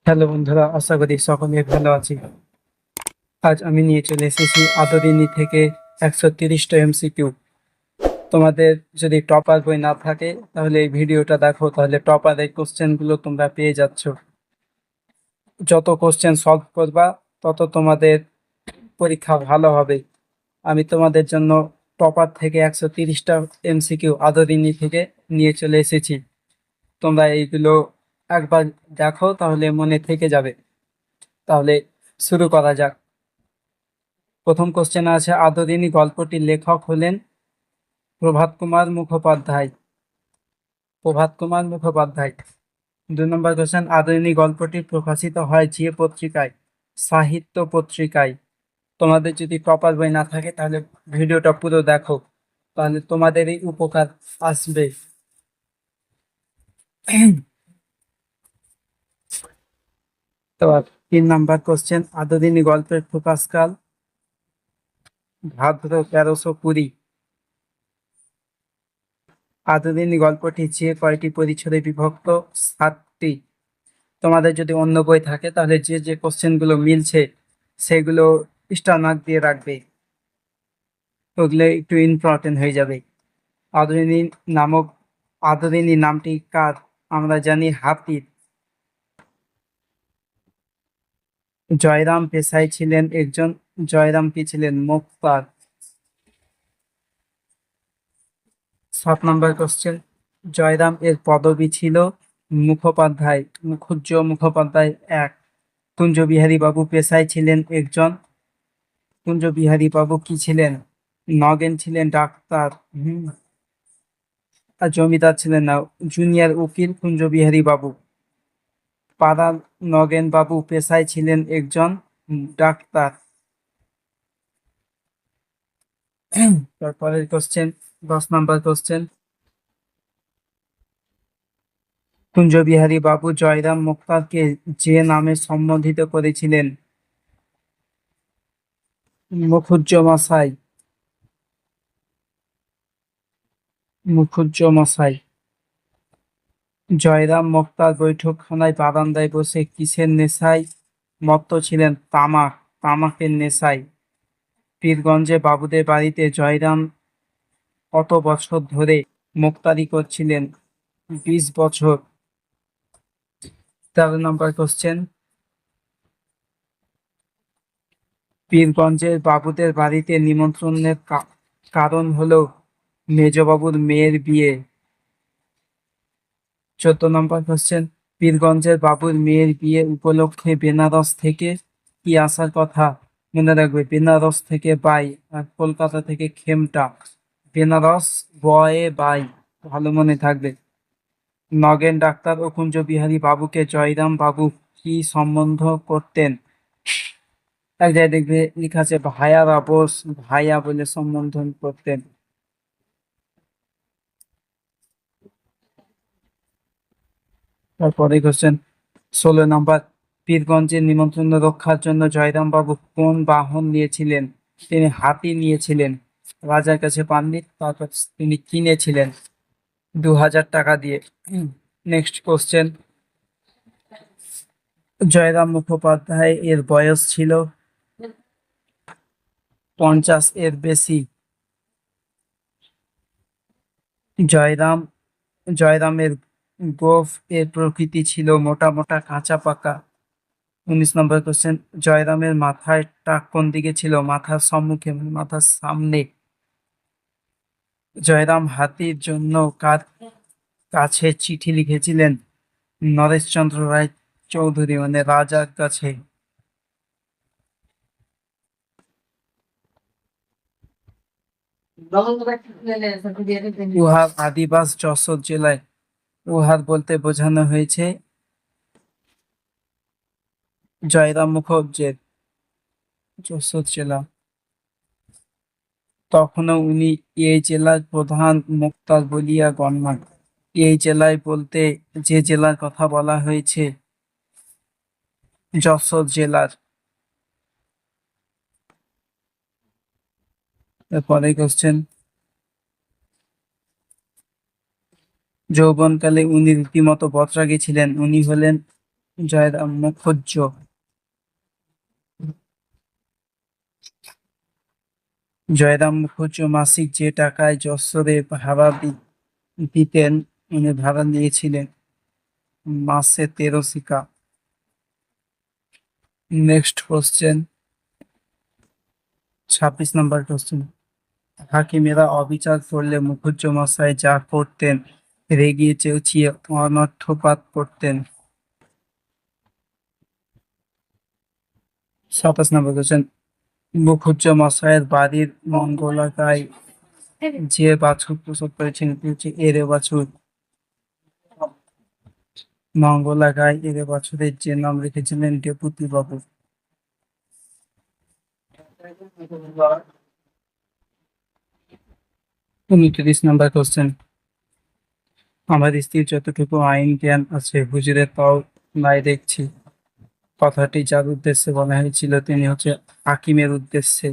Hello বন্ধুরা, আশা করি সকলে ভালো আছি। আজ আমি নিয়ে চলে এসেছি আদরিনী থেকে 130টা এমসিকিউ। তোমাদের যদি টপার বই না থাকে তাহলে এই ভিডিওটা দেখো, তাহলে টপারের কোশ্চেনগুলো তোমরা পেয়ে যাচ্ছ। যত কোশ্চেন সলভ করবা তত তোমাদের পরীক্ষা ভালো হবে। আমি তোমাদের জন্য টপার থেকে 130টা এমসিকিউ আদরিনী থেকে নিয়ে চলে এসেছি। তোমরা এইগুলো একবার দেখো, তাহলে মনে থেকে যাবে। তাহলে শুরু করা যাক। প্রথম কোশ্চেন আছে, আদরিনী গল্পটির লেখক হলেন প্রভাত কুমার মুখোপাধ্যায়। প্রভাত কুমার মুখোপাধ্যায়। 2 নম্বর কোশ্চেন, আদরিনী গল্পটি প্রকাশিত হয় যে পত্রিকায়? সাহিত্য পত্রিকায়। তোমাদের যদি টপার বই না থাকে তাহলে ভিডিওটা পুরো দেখো, তাহলে তোমাদেরই উপকার আসবে। তো 3 নম্বর কোশ্চেন, আদরিনী গল্পের প্রকাশকাল ভাদ্র 1320। আদরিনী গল্পটি যে কয়টি পরিচ্ছদে বিভক্ত? 7টি। তোমাদের যদি অন্য বই থাকে তাহলে যে যে কোশ্চেনগুলো মিলছে সেগুলো স্টার মার্ক দিয়ে রাখবে, ওগুলো একটু ইম্পর্টেন্ট হয়ে যাবে। আদরিনী নামক আদরিনী নামটি কার? আমরা জানি হাতির। জয়রাম পেশায় ছিলেন একজন, জয়রাম কি ছিলেন? মোক্তার। 7 নম্বর কোশ্চেন, জয়রাম এর পদবী ছিল মুখোপাধ্যায়, মুখুজ্জ মুখোপাধ্যায় 1। কুঞ্জবিহারী বাবু পেশায় ছিলেন একজন, কুঞ্জবিহারী বাবু কি ছিলেন? নগেন ছিলেন ডাক্তার। আর জমিদার ছিলেন না, জুনিয়র উকিল কুঞ্জবিহারী বাবু। পাড়ার নগেন বাবু পেশায় ছিলেন একজন ডাক্তার। তারপরের কোশ্চেন, 10 নম্বর কোশ্চেন, কুঞ্জবিহারী বাবু জয়রাম মোক্তারকে যে নামে সম্বোধিত করেছিলেন? মুখুজ্জ মশাই। মুখুজ্জ মশাই। জয়রাম মোক্তার বৈঠকখানায় বারান্দায় বসে কিসের নেশায় মত্ত ছিলেন? তামাকের নেশায়। পীরগঞ্জে বাবুদের বাড়িতে জয়রাম কত বছর ধরে মোক্তারি করছিলেন? 20 বছর। 13 নম্বর কোশ্চেন, পীরগঞ্জের বাবুদের বাড়িতে নিমন্ত্রণের কারণ হলো মেজবাবুর মেয়ের বিয়ে। 14 নম্বর কোশ্চেন, পীরগঞ্জের বাবুর মেয়ের বিয়ে উপলক্ষে বেনারস থেকে কি আসার কথা? মনে রাখবে, বেনারস থেকে বাই, আর কলকাতা থেকে খেমটা। বেনারস বয়ে বাই, ভালো মনে থাকবে। নগেন ডাক্তার ও কুঞ্জবিহারী বাবুকে জয়রাম বাবু কি সম্বন্ধ করতেন? এক জায়গায় দেখবে লেখা আছে ভাইয়ারা বোস, ভাইয়া বলে সম্বোধন করতেন। তারপরে কোশ্চেন 16 নম্বর, পীরগঞ্জের নিমন্ত্রণ রক্ষার জন্য জয়রাম বাবু কোন বাহন নিয়েছিলেন? তিনি হাতি নিয়েছিলেন। রাজার কাছে পাননি, তারপর তিনি কিনেছিলেন 2000 টাকা দিয়ে। নেক্সট কোশ্চেন, জয়রাম মুখোপাধ্যায় এর বয়স ছিল 50 এর বেশি। জয়রাম জয়রামের গোঁফ এর প্রকৃতি ছিল মোটা মোটা কাঁচা পাকা। 19 নম্বর কোশ্চেন, জয়রামের মাথায় টাক কোন দিকে ছিল? মাথার সম্মুখে, মানে মাথার সামনে। জয়রাম হাতির জন্য কার কাছে চিঠি লিখেছিলেন? নরেশচন্দ্র রায় চৌধুরী, মানে রাজার কাছে। উহার আদিবাস যশোর জেলায়। উহার বলতে বোঝানো হয়েছে জয়রাম মুখোপাধ্যায়, যশোর জেলা। তখনও উনি এই জেলার প্রধান মোক্তার বলিয়া গণ্য। এই জেলায় বলতে যে জেলার কথা বলা হয়েছে যশোর জেলার। এরপরে কোশ্চেন, যৌবনকালে উনি রীতিমতো বদরাগী ছিলেন। উনি হলেন জয়রাম মুখুজ্জ। জয়রাম মুখুজ্জ মাসিক যে টাকায় যশোরে ভাড়া দিতেন, উনি ভাড়া নিয়েছিলেন মাসে 13 শিকা। নেক্সট কোশ্চেন, 26 নম্বর কোশ্চেন। হাকিমেরা অবিচার করলে মুখুজ্জ মশাই যা করতেন, রেগিয়ে চেঁচিয়ে অনর্থপাত করতেন। 27 নম্বর কোশ্চেন। মুখুজ্জ মশাইয়ের বাড়ির মঙ্গলাগায় যে বাছুর প্রসব করেছেন এটি হচ্ছে এরে বাছুর। মঙ্গলাগায় এরে বাছুরের যে নাম রেখেছিলেন ডেপুটি বাবু। 29 নম্বর কোশ্চেন। আমার স্ত্রীর যতটুকু আইন জ্ঞান আছে হুজুরের তাও নাই দেখছি। কথাটি যার উদ্দেশ্যে বলা হয়েছিল তিনি হচ্ছে হাকিমের উদ্দেশ্যে।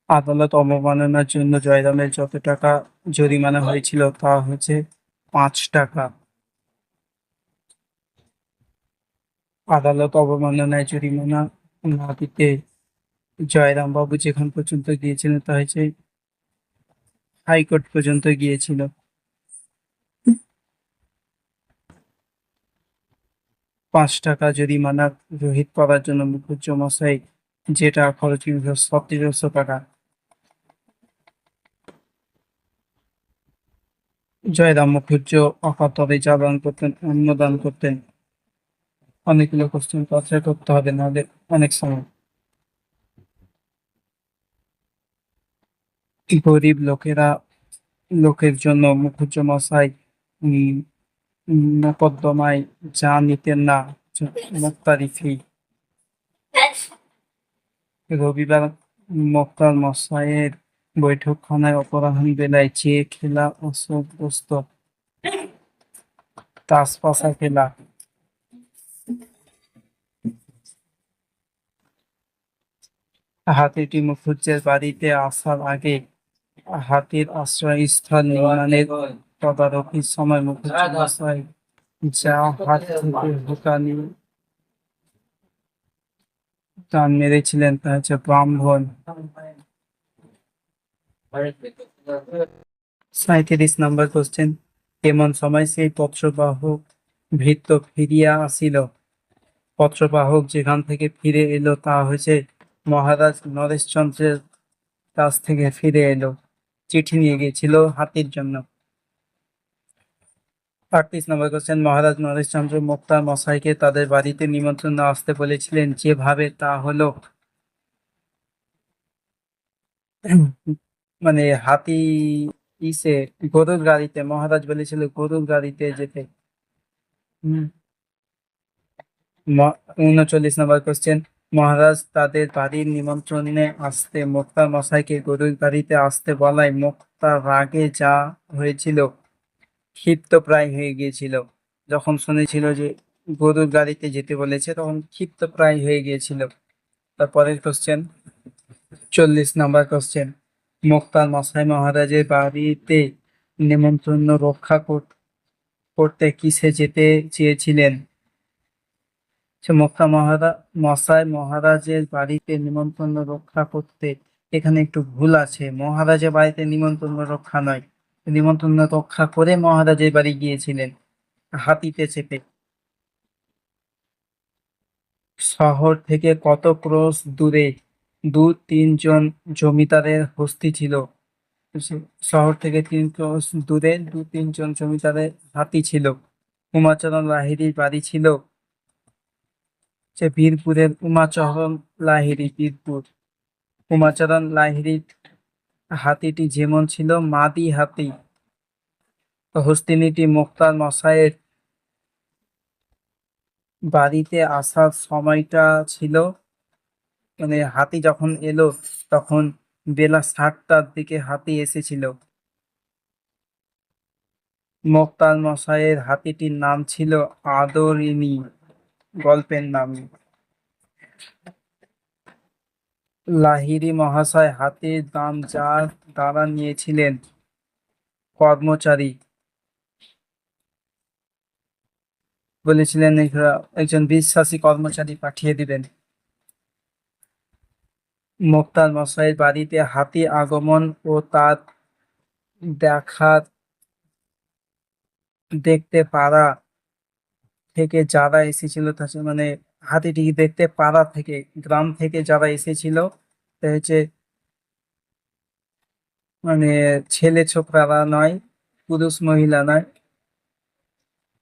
আদালত অবমাননার জন্য জয়রামের যত টাকা জরিমানা হয়েছিল তা হচ্ছে 5 টাকা। আদালত অবমাননায় জরিমানা না দিতে জয়রাম বাবু যেখান পর্যন্ত গিয়েছিলেন তা হচ্ছে হাইকোর্ট পর্যন্ত গিয়েছিল। 5 টাকা জরিমানা রহিত করার জন্য মুখুজ্জ মশাই যেটা খরচ করেছিল 3700 টাকা। জয়রাম মুখুজ্জ অকাতরে যা দান করতেন, অন্ন দান করতেন। অনেকগুলো কোশ্চেন আনসার করতে হবে, নাহলে অনেক সময়। গরিব লোকের জন্য মুখুজ্জ মশাই উম, মোকদ্দমায় যা নিতেন না, মোক্তারি ফি। রবিবার মোক্তার মশাইয়ের বৈঠকখানায় অপরাহ্ন বেলায় যে খেলা অসভ্যস্ত তাসপাশা খেলা। হাতিটি মুখুজ্জের বাড়িতে আসার আগে হাতির আশ্রয়স্থল নির্মাণের তদারকির সময় মুখুজ্জ মশাই যা হাত থেকে হুঁকানি টান মেরেছিলেন তা হচ্ছে ব্রাহ্মণ। 37 নম্বর কোশ্চেন। এমন সময় সেই পত্রবাহক ভৃত্য ফিরিয়া আসিল। পত্রবাহক যেখান থেকে ফিরে এলো তা হয়েছে মহারাজ নরেশচন্দ্রের কাছ থেকে ফিরে এলো। চিঠি নিয়ে গিয়েছিল হাতির জন্য। 38 নম্বর কোশ্চেন। মহারাজ নরেশচন্দ্র মোক্তার মশাইকে তাদের বাড়িতে নিমন্ত্রণ না আসতে বলেছিলেন, যেভাবে তা হলো মানে হাতি ইসে গরুর গাড়িতে, মহারাজ বলেছিল গরুর গাড়িতে যেতে। হম 39 নম্বর কোশ্চেন। মহারাজ তাদের বাড়ির নিমন্ত্রণে আসতে মোক্তার মশাইকে গরুর গাড়িতে আসতে বলায় মোক্তার রাগে যা হয়েছিল, ক্ষিপ্ত প্রায় হয়ে গিয়েছিল। যখন শুনেছিল যে গরুর গাড়িতে যেতে বলেছে তখন ক্ষিপ্ত প্রায় হয়ে গিয়েছিল। তারপরের কোশ্চেন, 40 নম্বর কোশ্চেন। মোক্তার মশাই মহারাজের বাড়িতে নিমন্ত্রণ রক্ষা করতে কিসে যেতে চেয়েছিলেন? মোক্তা মশাই মহারাজের বাড়িতে নিমন্ত্রণ রক্ষা করতে, এখানে একটু ভুল আছে, মহারাজের বাড়িতে নিমন্ত্রণ রক্ষা নয়, নিমন্ত্রণ রক্ষা করে মহারাজের বাড়ি গিয়েছিলেন হাতিতে চেপে। শহর থেকে কত ক্রোশ দূরে 2-3 জন জমিদারের বস্তি ছিল। শহর থেকে 3 ক্রোশ দূরে 2-3 জন জমিদারের হাতি ছিল। উমাচরণ লাহিড়ীর বাড়ি ছিল বীরপুরের উমাচরণ লাহিড়ী, বীরপুর। উমাচরণ লাহিড়ীর হাতিটি যেমন ছিল মাদি হাতি। হস্তিনীটি মোক্তার মশাইয়ের বাড়িতে আসার সময়টা ছিল, মানে হাতি যখন এলো তখন বেলা 7টার দিকে হাতি এসেছিল। মোক্তার মশাইয়ের হাতিটির নাম ছিল আদরিনী, গল্পের নাম। লাহিড়ী মহাশয় হাতির দাম যার দ্বারা নিয়েছিলেন কর্মচারী বলেছিলেন এরা একজন বিশ্বাসী কর্মচারী পাঠিয়ে দিবেন। মোক্তার মশাইয়ের বাড়িতে হাতি আগমন ও তার দেখা দেখতে পারা থেকে যারা এসেছিল মানে হাতিটি দেখতে পাড়া থেকে, গ্রাম থেকে যারা এসেছিল, তা হচ্ছে মানে ছেলে ছোকরারা নয়, পুরুষ মহিলা নয়,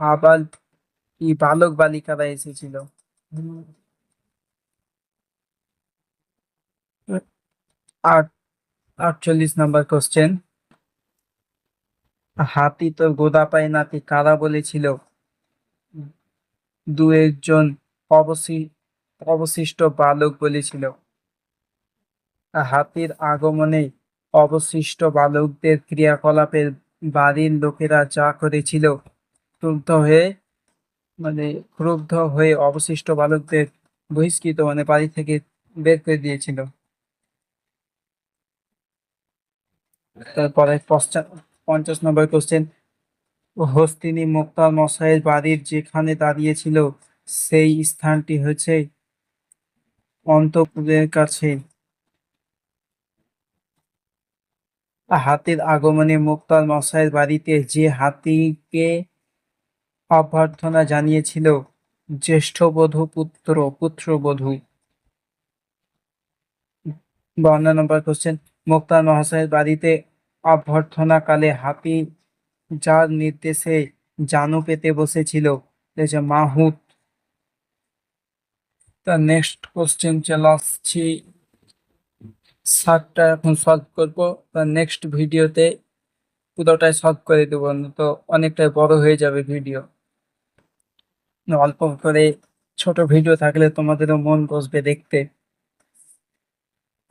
আবার বালক বালিকারা এসেছিল। আট 48 নম্বর কোশ্চেন, হাতি তোর গোদা পায় নাতি কারা বলেছিল? দু একজন অবশিষ্ট বালক বলেছিল। হাতির আগমনে অবশিষ্ট বালকদের ক্রিয়াকলাপের বাড়ির লোকেরা যা করেছিল, ক্রুদ্ধ হয়ে মানে ক্রুদ্ধ হয়ে অবশিষ্ট বালকদের বহিষ্কৃত মানে বাড়ি থেকে বের করে দিয়েছিল। তারপরে 50 নম্বর কোশ্চেন, হস্তিনী মোক্তার মশাইয়ের বাড়ির যেখানে দাঁড়িয়েছিল সেই স্থানটি হচ্ছে অন্তঃপুরের কাছে। হাতির আগমনে মোক্তার মশাইয়ের বাড়িতে যে হাতিকে অভ্যর্থনা জানিয়েছিল জ্যেষ্ঠবধূ পুত্রবধূ। 52 নম্বর কোশ্চেন, মোক্তার মহাশয়ের বাড়িতে অভ্যর্থনাকালে হাতি যার নির্দেশে জানু পেতে বসেছিল মাহুত। তার নেক্সট কোশ্চেন চলে আসছি, 7টা এখন সলভ করবো। তার নেক্সট ভিডিওতে পুরোটাই সলভ করে দেবো, তো অনেকটাই বড় হয়ে যাবে ভিডিও। অল্প করে ছোট ভিডিও থাকলে তোমাদেরও মন বসবে দেখতে।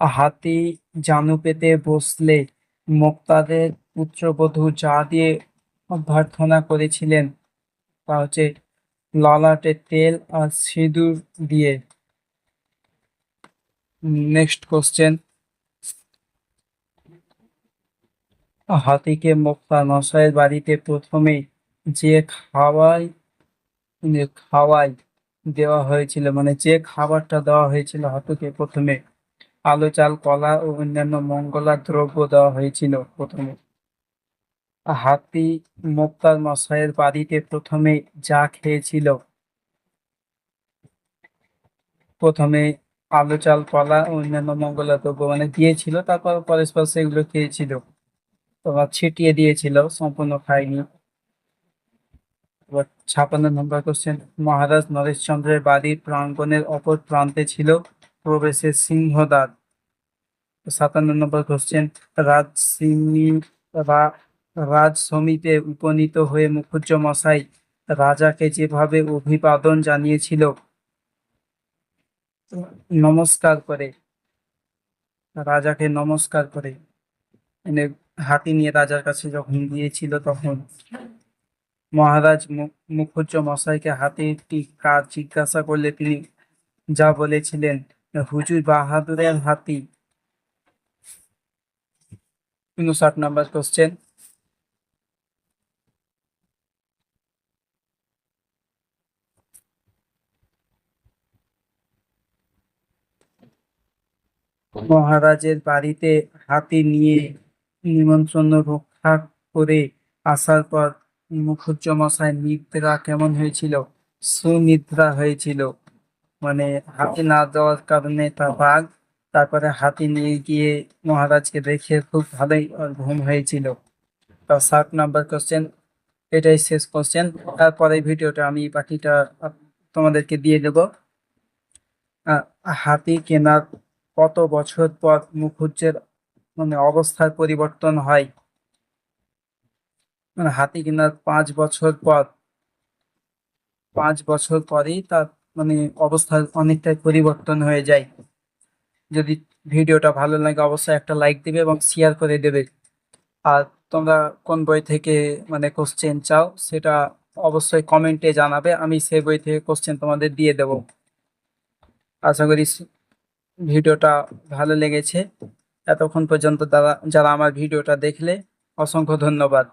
হাতি জানু পেতে বসলে মোক্তাদের পুত্রবধূ যা দিয়ে অভ্যর্থনা করেছিলেন তা হচ্ছে ললাটে তেল আর সিঁদুর দিয়ে। নেক্সট কোশ্চেন, হাতিকে মোক্তার মশাইয়ের বাড়িতে প্রথমে যে খাওয়াই দেওয়া হয়েছিল, মানে যে খাবারটা দেওয়া হয়েছিল হাতিকে প্রথমে, আলু চাল কলা ও অন্যান্য মঙ্গলা দ্রব্য দেওয়া হয়েছিল প্রথমে। হাতি মোক্তার মশাইয়ের বাড়িতে প্রথমে যা খেয়েছিল, প্রথমে আলু চাল কলা ও অন্যান্য মঙ্গলা দ্রব্য মানে দিয়েছিল, তারপর পরস্পর সেগুলো খেয়েছিল, তোমার ছিটিয়ে দিয়েছিল, সম্পূর্ণ খায়নি। এবার 56 নম্বর কোশ্চেন, মহারাজ নরেশচন্দ্রের বাড়ির প্রাঙ্গণের অপর প্রান্তে ছিল প্রবেশের সিংহদ্বার। 57 নম্বর কোশ্চেন, রাজসিংহী রাজসমিতে উপনীত হয়ে মুখুজ্জ মশাই রাজাকে যেভাবে অভিবাদন জানিয়েছিল নমস্কার করে, রাজাকে নমস্কার করে, মানে হাতি নিয়ে রাজার কাছে যখন গিয়েছিল তখন মহারাজ মুখুজ্জ মশাইকে হাতিটি কাজ জিজ্ঞাসা করলে তিনি যা বলেছিলেন, হুজুর বাহাদুরের হাতি। 59 নম্বর কোশ্চেন, মহারাজের বাড়িতে হাতি নিয়ে নিমন্ত্রণ রক্ষা করে আসার পর মুখুজ্জ মশাই নিদ্রা কেমন হয়েছিল? সুনিদ্রা হয়েছিল, মানে হাতি না দেওয়ার কারণে তার রাগ, তারপরে হাতি নিয়ে গিয়ে মহারাজকে দেখে খুব ভালোই ওর ঘুম হয়েছিল। তো 60 নম্বর কোশ্চেন, এটাই শেষ কোশ্চেন। তারপরে ভিডিওটা আমি বাকিটা তোমাদেরকে দিয়ে দেবো। আহ, হাতি কেনার কত বছর পর মুখুজ্জের মানে অবস্থার পরিবর্তন হয়? মানে হাতি কেনার 5 বছর পর, 5 বছর পরেই তার মানে অবস্থার অনেকটাই পরিবর্তন হয়ে যায়। যদি ভিডিওটা ভালো লাগে অবশ্যই একটা লাইক দিবে এবং শেয়ার করে দেবে। আর তোমরা কোন বই থেকে মানে কোশ্চেন চাও সেটা অবশ্যই কমেন্টে জানাবে, আমি সেই বই থেকে কোশ্চেন তোমাদের দিয়ে দেব। আশা করি ভিডিওটা ভালো লেগেছে। এতক্ষণ পর্যন্ত যারা যারা আমার ভিডিওটা দেখলে অসংখ্য ধন্যবাদ।